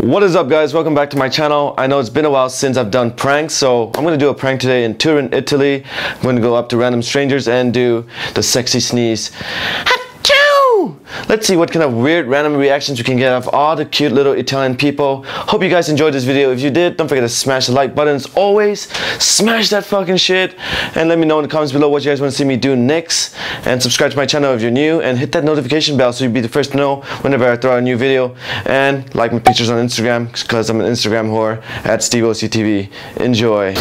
What is up, guys? Welcome back to my channel. I know it's been a while since I've done pranks, so I'm gonna do a prank today in Turin, Italy. I'm gonna go up to random strangers and do the sexy sneeze. Achoo! Let's see what kind of weird random reactions we can get of all the cute little Italian people. Hope you guys enjoyed this video. If you did, don't forget to smash the like button. As always, smash that fucking shit and let me know in the comments below what you guys want to see me do next. And subscribe to my channel if you're new and hit that notification bell so you'll be the first to know whenever I throw out a new video. And like my pictures on Instagram because I'm an Instagram whore at Steveoctv. Enjoy.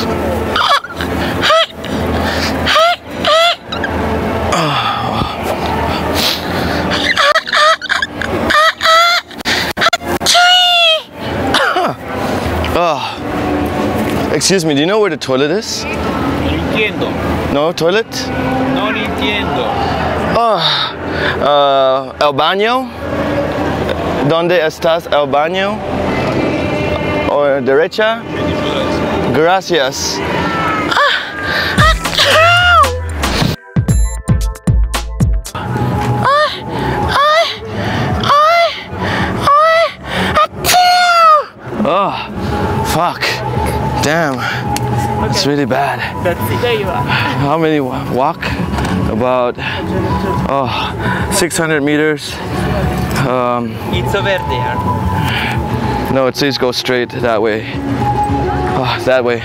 Excuse me, do you know where the toilet is? Entiendo. No toilet? No entiendo. El baño? ¿Dónde estás el baño? ¿O derecha? Gracias. Oh, fuck. Damn, it's really bad. That's it. There you are. How many walk? About 600 meters. It's over there. No, it says go straight that way. Oh, that way.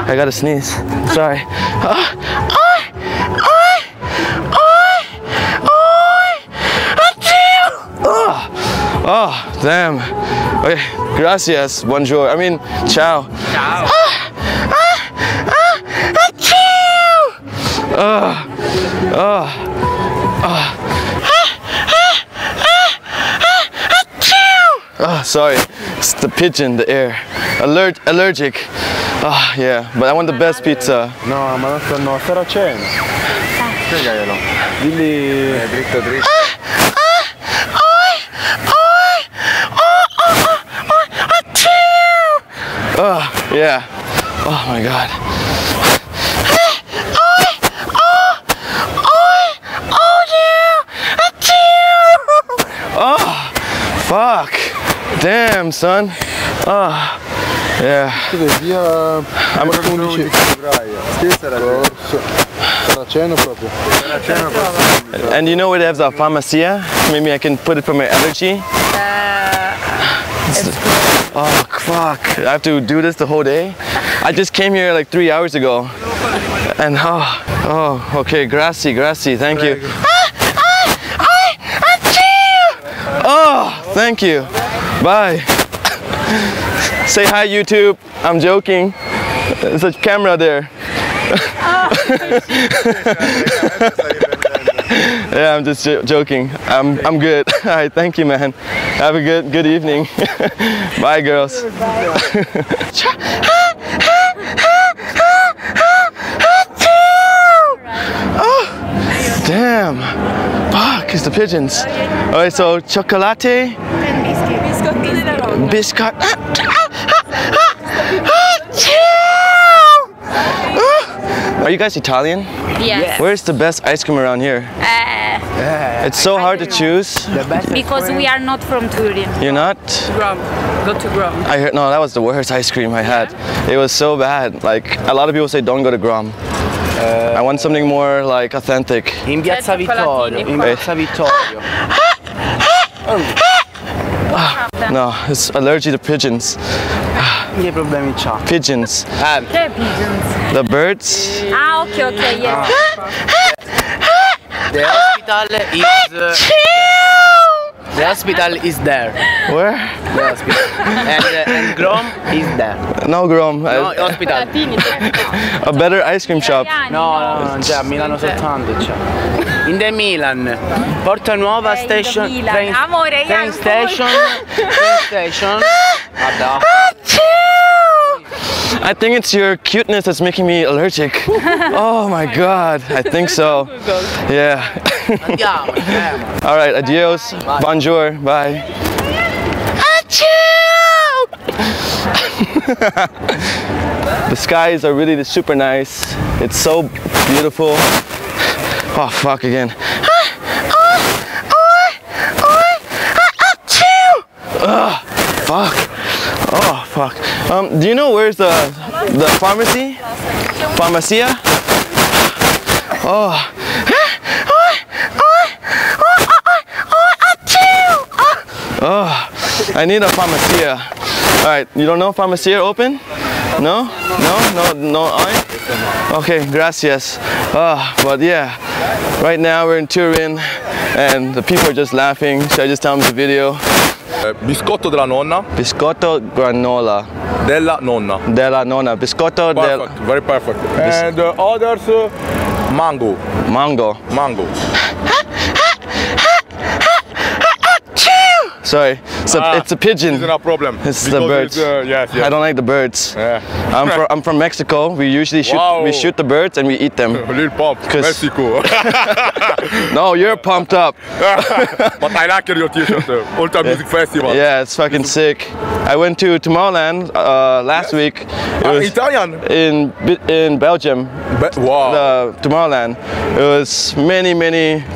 I gotta sneeze. Sorry. Oh, damn. Okay, gracias, bonjour. I mean, ciao. Ciao. Sorry, it's the pigeon, the air. Allergic. Oh, yeah, but I want the best pizza. No, ma non stanno a Saraceno. Spiegaglielo. Digli dritto dritto. Oh, yeah. Oh my God. Oh, fuck. Damn, son. Oh, yeah. I'm 11 febbraio. Saraceno proprio. And you know where they have the pharmacia? Maybe I can put it for my allergy. Oh, fuck. I have to do this the whole day? I just came here like 3 hours ago. And okay, grazie, thank you. Oh, thank you. Bye. Say hi, YouTube. I'm joking. There's a camera there. Yeah, I'm just joking. I'm good. All right, thank you, man. Have a good evening. Bye, girls. Oh, damn. Fuck, it's the pigeons. All right, so chocolate, biscuit. Are you guys Italian? Yes. Where's the best ice cream around here? It's so hard to choose. Because we are not from Turin. You're not? Rome. Go to Rome. I heard, no, that was the worst ice cream I had. It was so bad. Like, a lot of people say don't go to Grom. I want something more like authentic. In Piazza Vittorio. In Piazza Vittorio. No, it's allergic to pigeons. Che problemi c'ha? Pigeons. Che pigeons? The birds? Ah, okay, yes. The hospital is there. Where? The hospital. And Grom is there. No Grom. No, hospital. A better ice cream shop. No, non c'è, a Milano soltanto c'è. In the Milan. Porta Nuova Station. Train station. I think it's your cuteness that's making me allergic. Oh my God, I think so. Yeah. All right, adios, bonjour, bye. The skies are really super nice. It's so beautiful. Oh, fuck again. Ugh. fuck. Oh, fuck. Do you know where's the pharmacy? Pharmacia? Oh. Oh, I need a pharmacia. Alright, you don't know pharmacia open? No? No, I? Okay, gracias. But yeah, right now we're in Turin and the people are just laughing. Should I just tell them the video? Biscotto della nonna. Biscotto granola. Della nonna. Della nonna. Biscotto Perfect, very perfect. And others, mango. Mango. Mango. Sorry, it's a pigeon. It's not a problem. It's the birds. Yes. I don't like the birds. Yeah. I'm from Mexico. We usually shoot the birds and we eat them. Little pump. Mexico. No, you're pumped up. But I like your t-shirt. Ultra Music Festival. Yeah, it's fucking sick. I went to Tomorrowland last week. It was Italian? In Belgium. Wow. The Tomorrowland. It was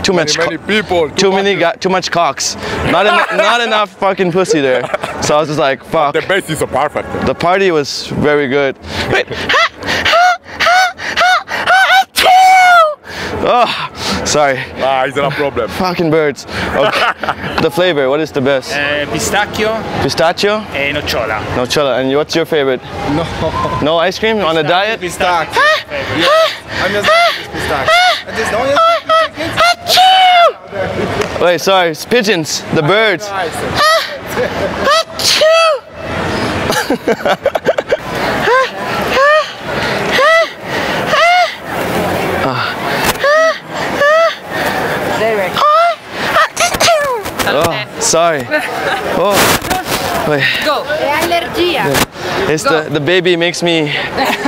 too much people. Too much cocks. Not enough fucking pussy there. So I was just like, fuck. The bass is so perfect. The party was very good. Wait. Oh, sorry. It's not a problem. Fucking birds. Okay. The flavor, what is the best? Pistacchio. Pistachio? E nocciola. Nocciola. And what's your favorite? No. No ice cream on a diet? Pistacchio. I'm just pistachio. Wait, sorry, it's pigeons, the birds. Oh, sorry. Oh, wait. Go. Allergia. It's the baby makes me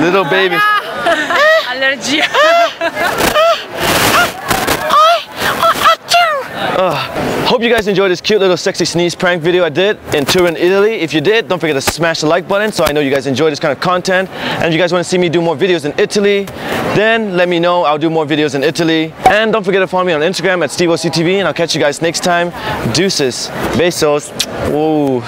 little baby. Allergia. Hope you guys enjoyed this cute little sexy sneeze prank video I did in Turin, Italy. If you did, don't forget to smash the like button so I know you guys enjoy this kind of content. And if you guys want to see me do more videos in Italy, then let me know. I'll do more videos in Italy. And don't forget to follow me on Instagram at Steveoctv, and I'll catch you guys next time. Deuces. Besos. Woo.